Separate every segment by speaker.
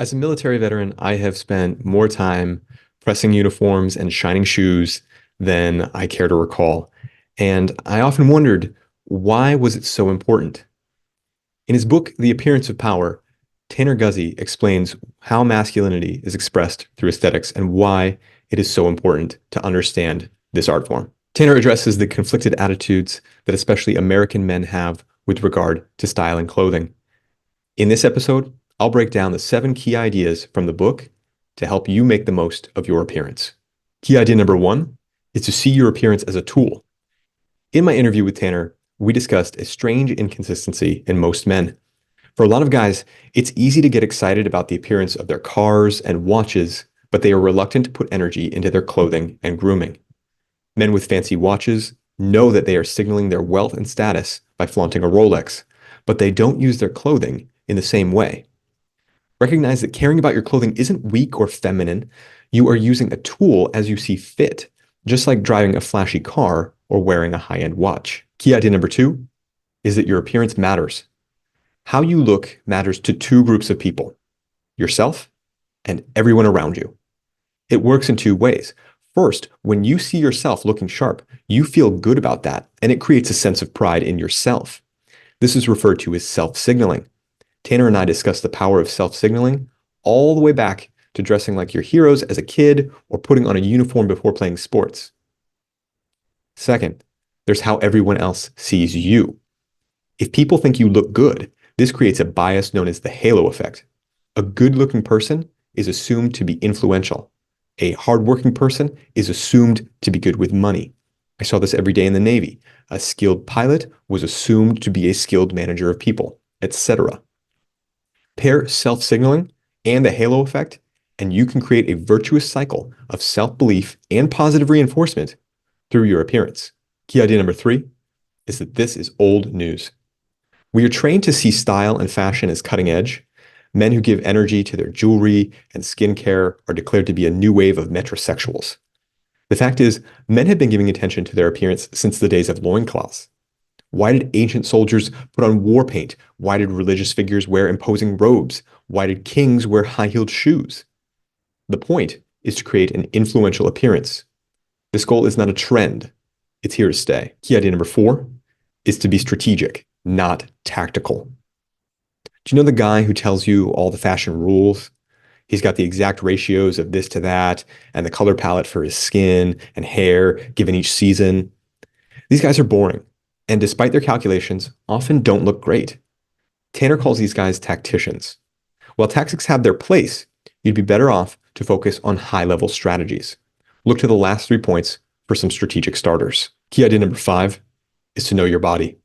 Speaker 1: As a military veteran, I have spent more time pressing uniforms and shining shoes than I care to recall. And I often wondered, why was it so important? In his book, The Appearance of Power, Tanner Guzy explains how masculinity is expressed through aesthetics and why it is so important to understand this art form. Tanner addresses the conflicted attitudes that especially American men have with regard to style and clothing. In this episode, I'll break down the 7 key ideas from the book to help you make the most of your appearance. Key idea number 1 is to see your appearance as a tool. In my interview with Tanner, we discussed a strange inconsistency in most men. For a lot of guys, it's easy to get excited about the appearance of their cars and watches, but they are reluctant to put energy into their clothing and grooming. Men with fancy watches know that they are signaling their wealth and status by flaunting a Rolex, but they don't use their clothing in the same way. Recognize that caring about your clothing isn't weak or feminine. You are using a tool as you see fit, just like driving a flashy car or wearing a high-end watch. Key idea number 2 is that your appearance matters. How you look matters to 2 groups of people, yourself and everyone around you. It works in 2 ways. First, when you see yourself looking sharp, you feel good about that, and it creates a sense of pride in yourself. This is referred to as self-signaling. Tanner and I discussed the power of self-signaling all the way back to dressing like your heroes as a kid or putting on a uniform before playing sports. Second, there's how everyone else sees you. If people think you look good, this creates a bias known as the halo effect. A good-looking person is assumed to be influential. A hardworking person is assumed to be good with money. I saw this every day in the Navy. A skilled pilot was assumed to be a skilled manager of people, etc. Pair self-signaling and the halo effect, and you can create a virtuous cycle of self-belief and positive reinforcement through your appearance. Key idea number 3 is that this is old news. We are trained to see style and fashion as cutting edge. Men who give energy to their jewelry and skincare are declared to be a new wave of metrosexuals. The fact is, men have been giving attention to their appearance since the days of loincloths. Why did ancient soldiers put on war paint? Why did religious figures wear imposing robes? Why did kings wear high-heeled shoes? The point is to create an influential appearance. This goal is not a trend. It's here to stay. Key idea number 4 is to be strategic, not tactical. Do you know the guy who tells you all the fashion rules? He's got the exact ratios of this to that and the color palette for his skin and hair given each season. These guys are boring, and despite their calculations, often don't look great. Tanner calls these guys tacticians. While tactics have their place, you'd be better off to focus on high-level strategies. Look to the last 3 points for some strategic starters. Key idea number 5 is to know your body.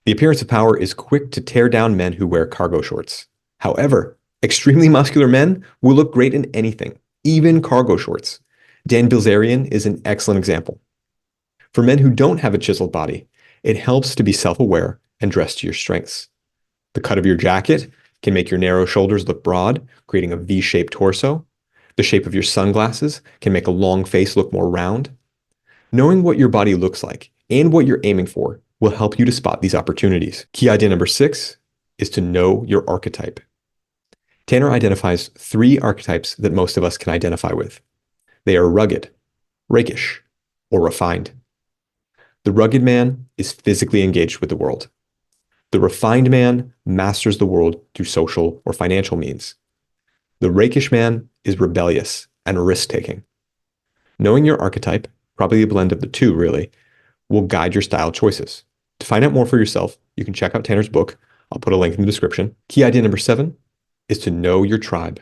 Speaker 1: The appearance of power is quick to tear down men who wear cargo shorts. However, extremely muscular men will look great in anything, even cargo shorts. Dan Bilzerian is an excellent example. For men who don't have a chiseled body, it helps to be self-aware and dress to your strengths. The cut of your jacket can make your narrow shoulders look broad, creating a V-shaped torso. The shape of your sunglasses can make a long face look more round. Knowing what your body looks like and what you're aiming for will help you to spot these opportunities. Key idea number 6 is to know your archetype. Tanner identifies 3 archetypes that most of us can identify with. They are rugged, rakish, or refined. The rugged man is physically engaged with the world. The refined man masters the world through social or financial means. The rakish man is rebellious and risk-taking. Knowing your archetype, probably a blend of the 2 really, will guide your style choices. To find out more for yourself, you can check out Tanner's book. I'll put a link in the description. Key idea number 7 is to know your tribe.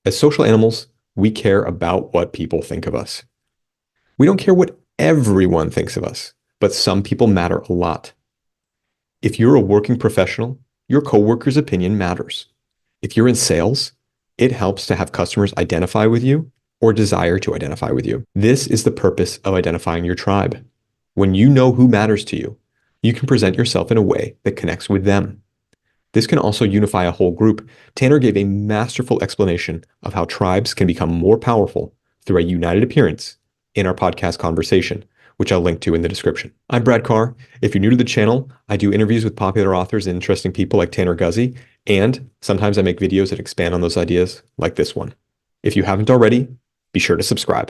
Speaker 1: As social animals, we care about what people think of us. We don't care what everyone thinks of us, but some people matter a lot. If you're a working professional, your coworker's opinion matters. If you're in sales, it helps to have customers identify with you or desire to identify with you. This is the purpose of identifying your tribe. When you know who matters to you, you can present yourself in a way that connects with them. This can also unify a whole group. Tanner gave a masterful explanation of how tribes can become more powerful through a united appearance in our podcast conversation, which I'll link to in the description. I'm Brad Carr. If you're new to the channel, I do interviews with popular authors and interesting people like Tanner Guzy, and sometimes I make videos that expand on those ideas like this one. If you haven't already, be sure to subscribe.